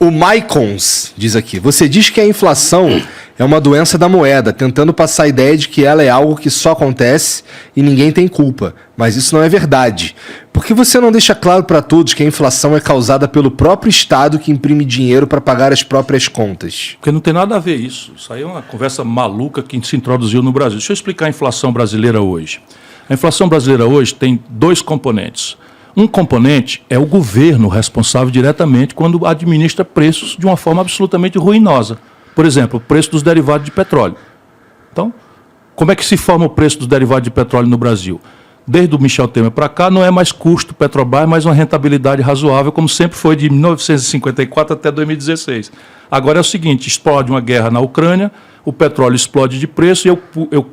O Maicons diz aqui: você diz que a inflação é uma doença da moeda, tentando passar a ideia de que ela é algo que só acontece e ninguém tem culpa. Mas isso não é verdade. Por que você não deixa claro para todos que a inflação é causada pelo próprio Estado que imprime dinheiro para pagar as próprias contas? Porque não tem nada a ver isso. Isso aí é uma conversa maluca que se introduziu no Brasil. Deixa eu explicar a inflação brasileira hoje. A inflação brasileira hoje tem dois componentes. Um componente é o governo responsável diretamente quando administra preços de uma forma absolutamente ruinosa. Por exemplo, o preço dos derivados de petróleo. Então, como é que se forma o preço dos derivados de petróleo no Brasil? Desde o Michel Temer para cá, não é mais custo Petrobras, mas uma rentabilidade razoável, como sempre foi de 1954 até 2016. Agora é o seguinte, explode uma guerra na Ucrânia, o petróleo explode de preço e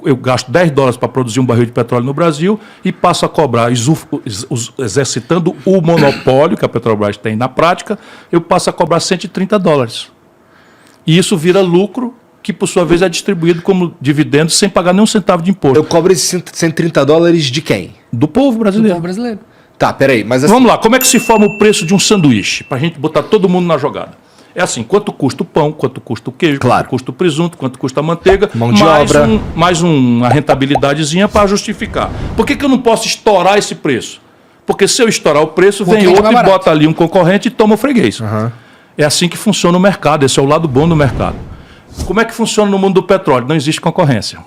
eu gasto $10 para produzir um barril de petróleo no Brasil e passo a cobrar, exercitando o monopólio que a Petrobras tem na prática, eu passo a cobrar $130. E isso vira lucro, que por sua vez é distribuído como dividendos sem pagar nenhum centavo de imposto. Eu cobro esses $130 de quem? Do povo brasileiro. Do povo brasileiro. Tá, peraí, mas assim... Vamos lá, como é que se forma o preço de um sanduíche? Para a gente botar todo mundo na jogada. É assim, quanto custa o pão, quanto custa o queijo, claro, quanto custa o presunto, quanto custa a manteiga, mão de obra, mais uma rentabilidadezinha para justificar. Por que eu não posso estourar esse preço? Porque se eu estourar o preço, vem outro e bota ali um concorrente e toma o freguês. Uhum. É assim que funciona o mercado, esse é o lado bom do mercado. Como é que funciona no mundo do petróleo? Não existe concorrência.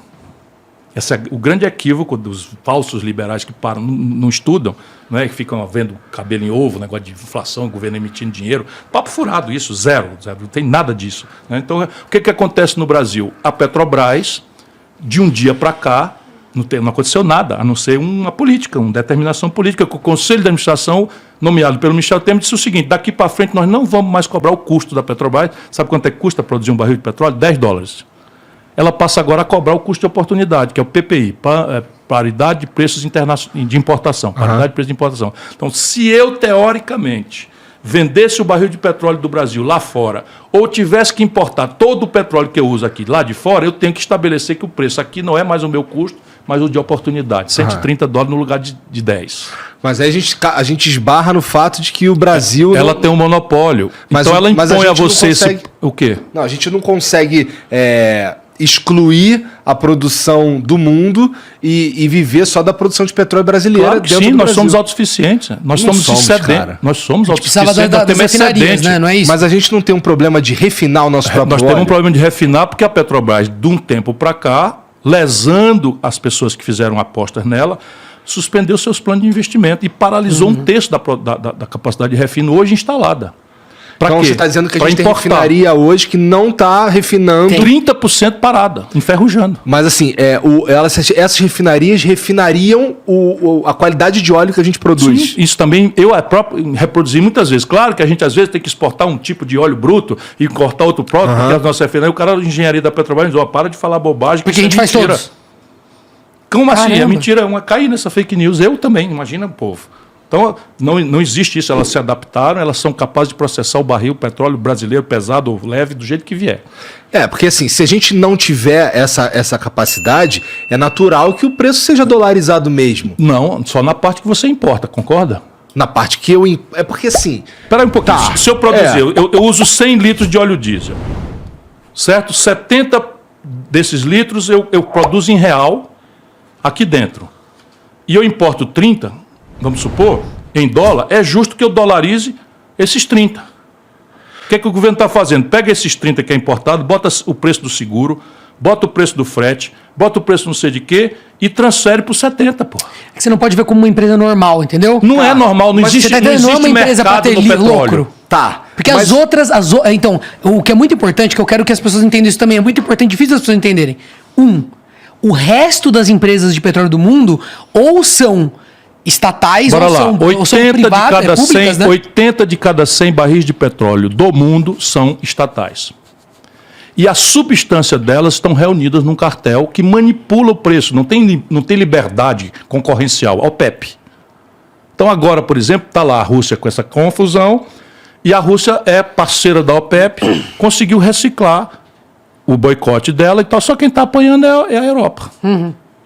Esse é o grande equívoco dos falsos liberais que param, não estudam, não é? Que ficam vendo cabelo em ovo, negócio de inflação, o governo emitindo dinheiro. Papo furado isso, zero, não tem nada disso. Né? Então, o que acontece no Brasil? A Petrobras, de um dia para cá, não aconteceu nada, a não ser uma política, uma determinação política, que o Conselho de Administração, nomeado pelo Michel Temer, disse o seguinte: daqui para frente nós não vamos mais cobrar o custo da Petrobras. Sabe quanto é que custa produzir um barril de petróleo? $10. Ela passa agora a cobrar o custo de oportunidade, que é o PPI, paridade de preços de importação. Paridade de preços de importação. Então, se eu, teoricamente, vendesse o barril de petróleo do Brasil lá fora, ou tivesse que importar todo o petróleo que eu uso aqui lá de fora, eu tenho que estabelecer que o preço aqui não é mais o meu custo, mas o de oportunidade. $130 no lugar de 10. Mas aí a gente esbarra no fato de que o Brasil... Ela tem um monopólio. Mas então ela impõe a você consegue... o quê? Não, a gente não consegue excluir a produção do mundo e viver só da produção de petróleo brasileira. Claro que dentro sim, do nós Brasil. somos autossuficientes. Nós não somos excedentes. Nós somos autossuficientes. Precisava das refinarias, né? Não é isso? Mas a gente não tem um problema de refinar o nosso próprio Nós óleo? temos um problema de refinar porque a Petrobras, de um tempo para cá, lesando as pessoas que fizeram apostas nela, suspendeu seus planos de investimento e paralisou um terço da capacidade de refino hoje instalada. Então quê? você está dizendo que a gente tem importar. refinaria hoje que não está refinando... 30% parada, enferrujando. Mas assim, essas refinarias refinariam a qualidade de óleo que a gente produz. Sim, isso também eu próprio reproduzi muitas vezes. Claro que a gente às vezes tem que exportar um tipo de óleo bruto e cortar outro próprio, porque as nossas refinarias, o cara de engenharia da Petrobras diz: para de falar bobagem. Porque a gente faz todos. Como assim? É mentira, cair nessa fake news. Eu também, imagina o povo. Então, não existe isso, elas se adaptaram, elas são capazes de processar o barril, o petróleo brasileiro, pesado ou leve, do jeito que vier. Porque assim, se a gente não tiver essa capacidade, é natural que o preço seja dolarizado mesmo. Não, só na parte que você importa, concorda? Na parte que eu... É porque assim... Espera aí um pouquinho, Tá. Se eu produzir, eu uso 100 litros de óleo diesel, certo? 70 desses litros eu produzo em real aqui dentro. E eu importo 30... vamos supor, em dólar, é justo que eu dolarize esses 30. O que é que o governo está fazendo? Pega esses 30 que é importado, bota o preço do seguro, bota o preço do frete, bota o preço não sei de quê e transfere para os 70, pô. É que você não pode ver como uma empresa normal, entendeu? Não é normal, não existe, não é uma empresa para ter lucro. Tá. Porque as outras... Então, o que é muito importante, que eu quero que as pessoas entendam isso também, é muito importante, difícil as pessoas entenderem. O resto das empresas de petróleo do mundo ou são... estatais ou são privadas, públicas, né? 80 de cada 100 barris de petróleo do mundo são estatais. E a substância delas estão reunidas num cartel que manipula o preço, não tem liberdade concorrencial, a OPEP. Então agora, por exemplo, está lá a Rússia com essa confusão, e a Rússia é parceira da OPEP, conseguiu reciclar o boicote dela, então só quem está apanhando é a Europa.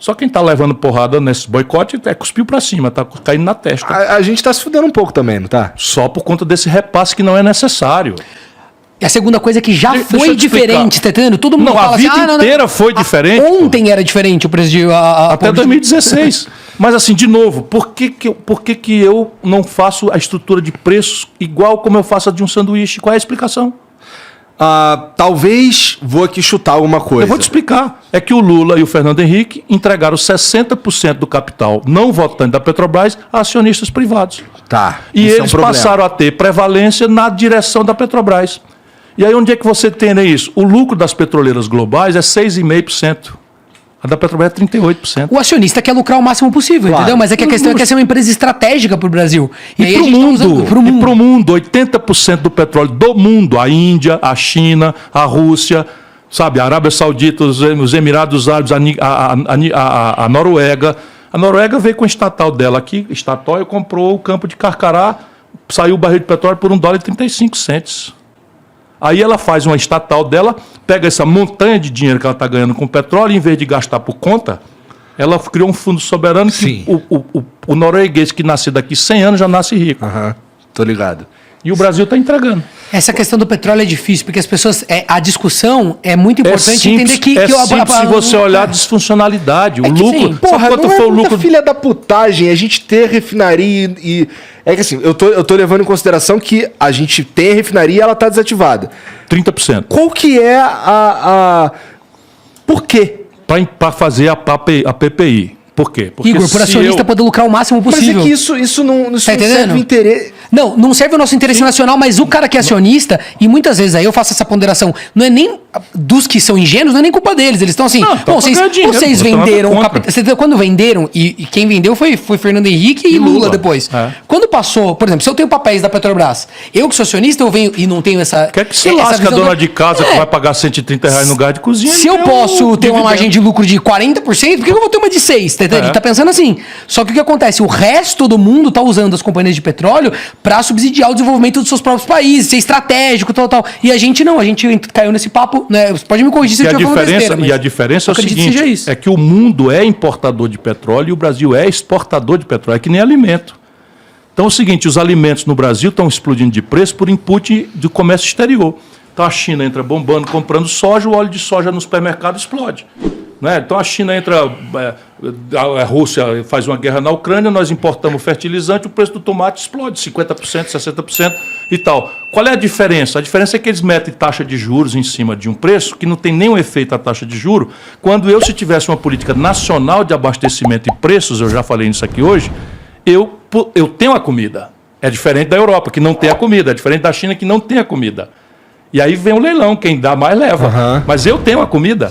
Só quem está levando porrada nesse boicote cuspiu para cima, está caindo na testa. A gente está se fudendo um pouco também, não tá? Só por conta desse repasse que não é necessário. E a segunda coisa é que já Deixa eu foi te explicar. diferente, tá entendendo? Todo mundo Não, a fala vida assim, inteira foi diferente, Ontem era diferente o preço de... Até 2016. Mas assim, de novo, por que eu não faço a estrutura de preços igual como eu faço a de um sanduíche? Qual é a explicação? Talvez vou aqui chutar alguma coisa. Eu vou te explicar. É que o Lula e o Fernando Henrique entregaram 60% do capital não votante da Petrobras a acionistas privados. Tá. E isso é um eles problema. passaram a ter prevalência na direção da Petrobras. E aí onde é que você tem, né, isso? O lucro das petroleiras globais é 6,5%. A da Petrobras é 38%. O acionista quer lucrar o máximo possível, Claro. entendeu? Mas é que a questão é que essa é uma empresa estratégica para o Brasil. E aí para a o gente tá mundo, usando pro mundo. e pro mundo, 80% do petróleo do mundo, a Índia, a China, a Rússia, sabe, a Arábia Saudita, os Emirados Árabes, a Noruega. A Noruega veio com o estatal dela aqui, Statoil comprou o campo de Carcará, saiu o barril de petróleo por $1,35. Aí ela faz uma estatal dela, pega essa montanha de dinheiro que ela está ganhando com o petróleo, e em vez de gastar por conta, ela criou um fundo soberano que o norueguês que nasce daqui 100 anos já nasce rico. Aham, tô ligado. E o Brasil está entregando. Essa questão do petróleo é difícil, porque as pessoas... a discussão é muito importante entender que... é que simples se você olhar a disfuncionalidade. O É que lucro... sim. Sabe Porra, quanto não foi é o muita lucro? filha da putagem a gente ter refinaria e... É que assim, eu tô levando em consideração que a gente tem a refinaria e ela tá desativada. 30%. Qual que é Por quê? Para fazer a PPI. Por quê? Porque Igor, por acionista poder lucrar o máximo Mas possível. é que isso não Tá entendendo? serve interesse. Não serve o nosso interesse nacional, mas o cara que é acionista, e muitas vezes aí eu faço essa ponderação, não é nem dos que são ingênuos, não é nem culpa deles. Eles estão assim, Não, bom, vocês venderam o capital. Você entendeu? Quando venderam, e quem vendeu foi Fernando Henrique e Lula depois. É. Quando passou, por exemplo, se eu tenho papéis da Petrobras, eu que sou acionista, eu venho e não tenho essa. Quer que se essa lasca a visão dona de casa que vai pagar R$130 no gás de cozinha? Se eu posso ter uma margem de lucro de 40%, por que eu vou ter uma de 6%? Tá, É. tá pensando assim. Só que o que acontece? O resto do mundo tá usando as companhias de petróleo para subsidiar o desenvolvimento dos seus próprios países, ser estratégico, tal. E a gente não, a gente caiu nesse papo, né? Você pode me corrigir se eu estiver falando besteira. E a diferença é o acredito que seja seguinte, isso. é que o mundo é importador de petróleo e o Brasil é exportador de petróleo, é que nem alimento. Então é o seguinte, os alimentos no Brasil estão explodindo de preço por input do comércio exterior. Então a China entra bombando, comprando soja, o óleo de soja no supermercado explode. Né? Então a China entra, a Rússia faz uma guerra na Ucrânia, nós importamos fertilizante, o preço do tomate explode 50%, 60% e tal. Qual é a diferença? A diferença é que eles metem taxa de juros em cima de um preço que não tem nenhum efeito a taxa de juros, quando se tivesse uma política nacional de abastecimento e preços, eu já falei nisso aqui hoje, eu tenho a comida. É diferente da Europa, que não tem a comida, é diferente da China, que não tem a comida. E aí vem o leilão, quem dá mais leva. Uhum. Mas eu tenho a comida.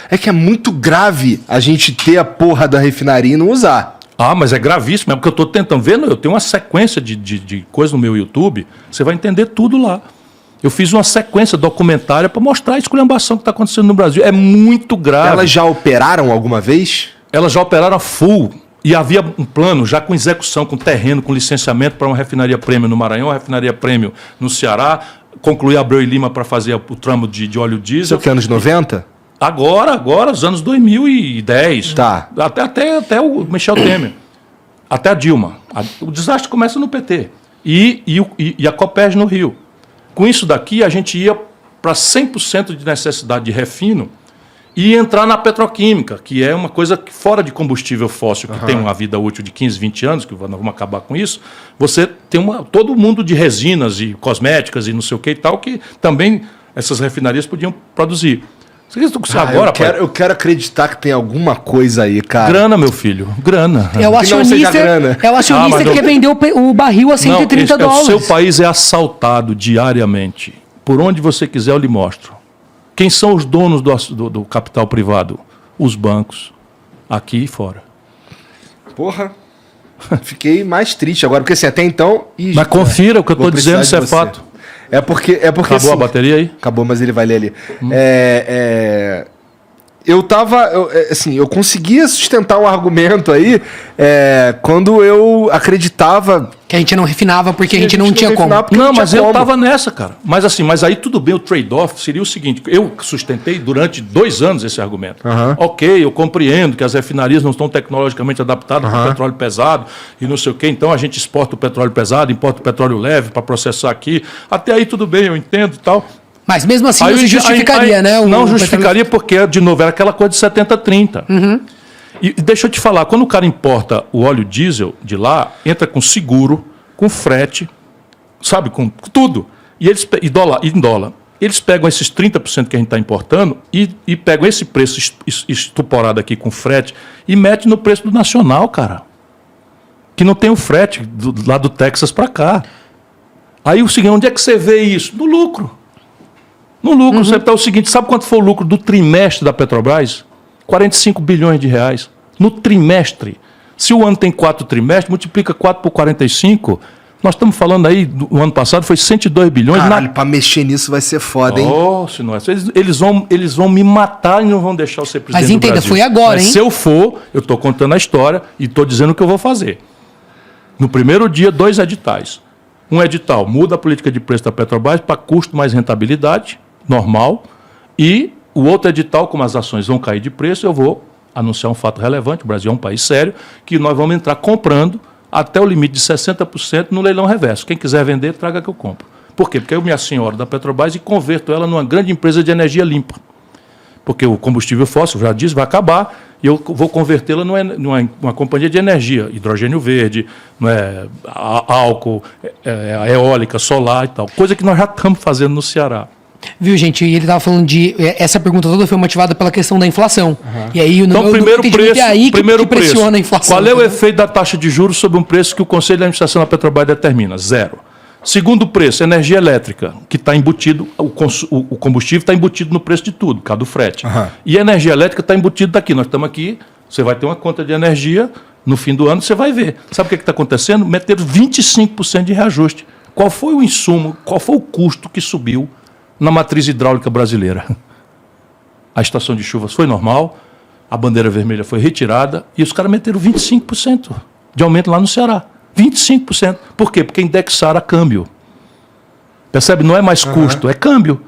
É que é muito grave a gente ter a porra da refinaria e não usar. Ah, mas é gravíssimo, é porque eu estou tentando ver, eu tenho uma sequência de coisas no meu YouTube, você vai entender tudo lá. Eu fiz uma sequência documentária para mostrar a esculhambação que está acontecendo no Brasil. É muito grave. Elas já operaram alguma vez? Elas já operaram a full. E havia um plano já com execução, com terreno, com licenciamento para uma refinaria prêmio no Maranhão, uma refinaria prêmio no Ceará, concluir Abreu e Lima para fazer o tramo de óleo Isso diesel. é o que, anos 90? Agora, os anos 2010. Tá. Até o Michel Temer. Até a Dilma. O desastre começa no PT. E a Copérgia no Rio. Com isso daqui, a gente ia para 100% de necessidade de refino e entrar na petroquímica, que é uma coisa fora de combustível fóssil, que tem uma vida útil de 15, 20 anos, que nós vamos acabar com isso. Você tem todo mundo de resinas e cosméticas e não sei o que e tal, que também essas refinarias podiam produzir. Agora, eu quero acreditar que tem alguma coisa aí, cara. grana, meu filho, grana. É o Que não seja acionista, grana. que quer vender o barril a 130 dólares. O seu país é assaltado diariamente. Por onde você quiser, eu lhe mostro. Quem são os donos do capital privado? Os bancos, aqui e fora. Porra. Fiquei mais triste agora, porque assim, até então... Mas confira o que eu Vou estou dizendo, isso precisar é de você. fato. É porque Acabou assim, a bateria aí? Acabou, mas ele vai ler ali. eu conseguia sustentar um argumento aí quando eu acreditava. Que a gente não refinava porque a gente não tinha como. Não, mas eu tava nessa, cara. Mas aí tudo bem, o trade-off seria o seguinte: eu sustentei durante 2 anos esse argumento. Ok, eu compreendo que as refinarias não estão tecnologicamente adaptadas para o petróleo pesado e não sei o quê, então a gente exporta o petróleo pesado, importa o petróleo leve para processar aqui. Até aí tudo bem, eu entendo e tal. Mas mesmo assim não se justificaria, né? Não justificaria porque, de novo, era aquela coisa de 70-30. E deixa eu te falar, quando o cara importa o óleo diesel de lá, entra com seguro, com frete, sabe, com tudo. E eles em dólar. Eles pegam esses 30% que a gente está importando e pegam esse preço estuporado aqui com frete e metem no preço do nacional, cara. Que não tem o frete lá do Texas para cá. Aí o seguinte, onde é que você vê isso? No lucro. No lucro, você está o seguinte, sabe quanto foi o lucro do trimestre da Petrobras? 45 bilhões de reais. No trimestre. Se o ano tem 4 trimestres, multiplica 4 por 45, nós estamos falando aí, o ano passado foi 102 bilhões. Caralho, para mexer nisso vai ser foda, hein? Se não é. Eles vão me matar e não vão deixar eu ser presidente do Brasil. Mas entenda, foi agora, hein? Se eu for, eu estou contando a história e estou dizendo o que eu vou fazer. No primeiro dia, 2 editais. Um edital muda a política de preço da Petrobras para custo mais rentabilidade, normal, e o outro edital, como as ações vão cair de preço, eu vou anunciar um fato relevante, o Brasil é um país sério, que nós vamos entrar comprando até o limite de 60% no leilão reverso. Quem quiser vender, traga que eu compro. Por quê? Porque eu me assenhoro da Petrobras e converto ela numa grande empresa de energia limpa. Porque o combustível fóssil, já disse, vai acabar e eu vou convertê-la numa companhia de energia, hidrogênio verde, álcool, eólica, solar e tal. Coisa que nós já estamos fazendo no Ceará. Viu, gente? E ele estava falando de... Essa pergunta toda foi motivada pela questão da inflação. E aí, então, primeiro preço, é aí que pressiona a inflação. Qual é o efeito da taxa de juros sobre um preço que o Conselho de Administração da Petrobras determina? 0. Segundo preço, energia elétrica, que está embutido, o combustível está embutido no preço de tudo, por causa do frete. E a energia elétrica está embutida daqui. Nós estamos aqui, você vai ter uma conta de energia, no fim do ano você vai ver. Sabe o que está acontecendo? Meteram 25% de reajuste. Qual foi o insumo, qual foi o custo que subiu na matriz hidráulica brasileira? A estação de chuvas foi normal, a bandeira vermelha foi retirada e os caras meteram 25% de aumento lá no Ceará. 25%. Por quê? Porque indexaram a câmbio. Percebe? Não é mais custo, é câmbio.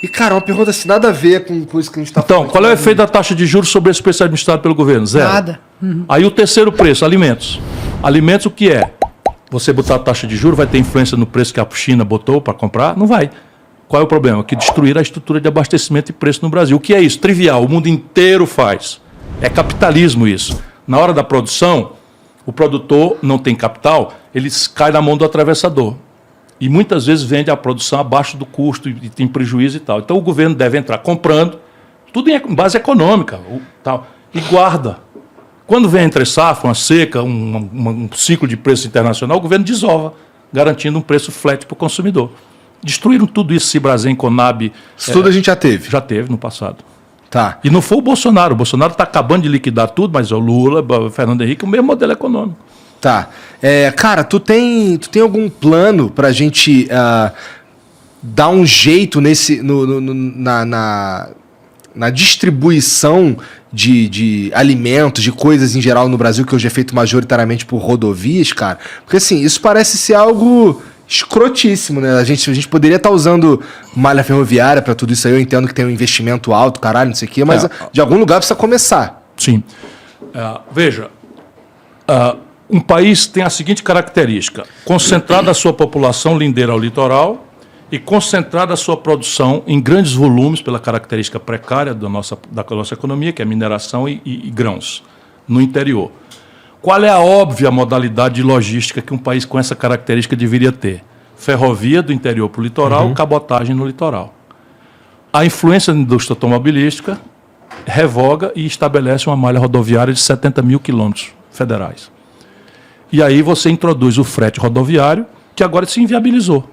E, cara, uma pergunta assim, nada a ver com isso que a gente está falando. Então, qual é o efeito da taxa de juros sobre esse preço administrado pelo governo? 0. Nada. Aí o terceiro preço, alimentos. Alimentos, o que é? Você botar a taxa de juros, vai ter influência no preço que a China botou para comprar? Não vai. Qual é o problema? Que destruir a estrutura de abastecimento e preço no Brasil. O que é isso? Trivial, o mundo inteiro faz. É capitalismo isso. Na hora da produção, o produtor não tem capital, ele cai na mão do atravessador. E muitas vezes vende a produção abaixo do custo e tem prejuízo e tal. Então o governo deve entrar comprando, tudo em base econômica, tal, e guarda. Quando vem entre safra, uma seca, um ciclo de preço internacional, o governo desova, garantindo um preço flat para o consumidor. Destruíram tudo isso, Cibrasen, Conab. Isso tudo a gente já teve? Já teve no passado. Tá. E não foi o Bolsonaro. O Bolsonaro está acabando de liquidar tudo, mas o Lula, o Fernando Henrique, o mesmo modelo econômico. Tá. Cara, tu tem algum plano para a gente dar um jeito na distribuição de alimentos, de coisas em geral no Brasil, que hoje é feito majoritariamente por rodovias, cara? Porque assim, isso parece ser algo escrotíssimo, né? A gente poderia estar usando malha ferroviária para tudo isso aí. Eu entendo que tem um investimento alto, caralho, não sei o quê, mas de algum lugar precisa começar. Sim. Veja, um país tem a seguinte característica: concentrada a sua população lindeira ao litoral e concentrada a sua produção em grandes volumes, pela característica precária da nossa economia, que é mineração e grãos, no interior. Qual é a óbvia modalidade de logística que um país com essa característica deveria ter? Ferrovia do interior para o litoral, cabotagem no litoral. A influência da indústria automobilística revoga e estabelece uma malha rodoviária de 70 mil quilômetros federais. E aí você introduz o frete rodoviário, que agora se inviabilizou.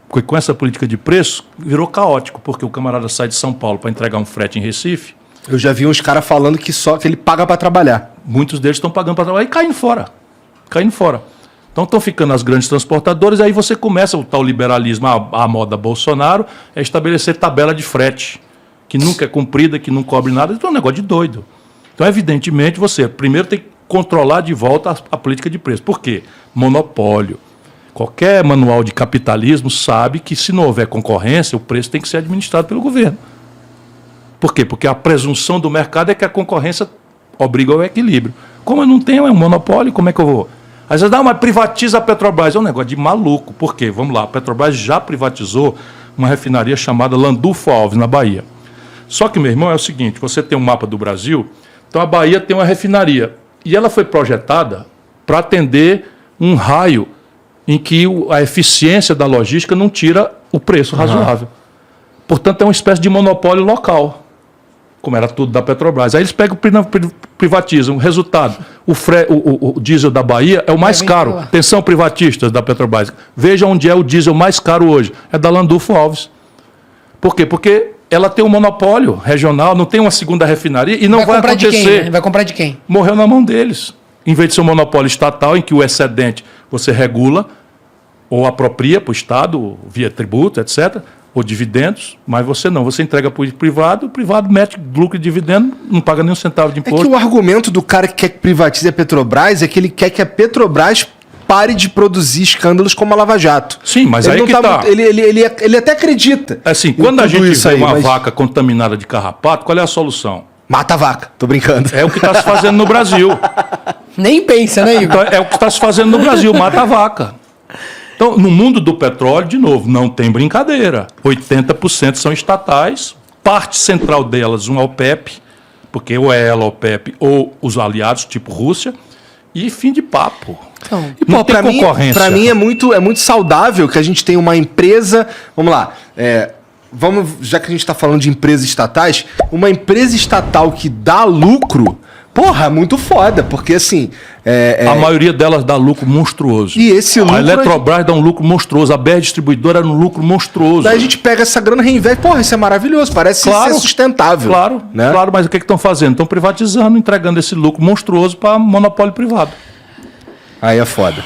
Porque com essa política de preço, virou caótico, porque o camarada sai de São Paulo para entregar um frete em Recife. Eu já vi uns caras falando que ele paga para trabalhar. Muitos deles estão pagando para trabalhar e caindo fora. Então estão ficando as grandes transportadoras, e aí você começa o tal liberalismo, a moda Bolsonaro, é estabelecer tabela de frete, que nunca é cumprida, que não cobre nada, então é um negócio de doido. Então, evidentemente, você primeiro tem que controlar de volta a política de preço. Por quê? Monopólio. Qualquer manual de capitalismo sabe que, se não houver concorrência, o preço tem que ser administrado pelo governo. Por quê? Porque a presunção do mercado é que a concorrência obriga ao equilíbrio. Como eu não tenho, é um monopólio, como é que eu vou? Às vezes, mas privatiza a Petrobras. É um negócio de maluco. Por quê? Vamos lá, a Petrobras já privatizou uma refinaria chamada Landulfo Alves, na Bahia. Só que, meu irmão, é o seguinte, você tem um mapa do Brasil, então a Bahia tem uma refinaria. E ela foi projetada para atender um raio em que a eficiência da logística não tira o preço razoável. Portanto, é uma espécie de monopólio local, como era tudo da Petrobras. Aí eles pegam e privatizam. O resultado, o diesel da Bahia é o mais caro. Atenção, privatistas da Petrobras. Veja onde é o diesel mais caro hoje. É da Landulfo Alves. Por quê? Porque ela tem um monopólio regional, não tem uma segunda refinaria e não vai acontecer. De quem, né? Vai comprar de quem? Morreu na mão deles. Em vez de ser um monopólio estatal, em que o excedente você regula ou apropria para o Estado, via tributo, etc., ou dividendos, mas você não. Você entrega para o privado mete lucro e dividendo, não paga nem um centavo de imposto. É que o argumento do cara que quer que privatize a Petrobras é que ele quer que a Petrobras pare de produzir escândalos como a Lava Jato. Sim, mas ele aí que tá. Ele até acredita. Assim, quando a gente vê uma vaca contaminada de carrapato, qual é a solução? Mata a vaca. Tô brincando. É o que está se fazendo no Brasil. Nem pensa, né, Igor? Então, é o que está se fazendo no Brasil, mata a vaca. Então, no mundo do petróleo, de novo, não tem brincadeira. 80% são estatais, parte central delas, uma OPEP, porque ou é ela, a OPEP, ou os aliados, tipo Rússia, e fim de papo. Então, E, pô, pra mim é muito saudável que a gente tenha uma empresa. Vamos lá. Já que a gente está falando de empresas estatais, uma empresa estatal que dá lucro, porra, é muito foda, porque assim. A maioria delas dá lucro monstruoso. E esse lucro. A Eletrobras dá um lucro monstruoso, a BR Distribuidora dá um lucro monstruoso. Daí a gente pega essa grana e reinveste. Porra, isso é maravilhoso, parece ser sustentável. Claro, né? Claro, mas o que estão fazendo? Estão privatizando, entregando esse lucro monstruoso para monopólio privado. Aí é foda.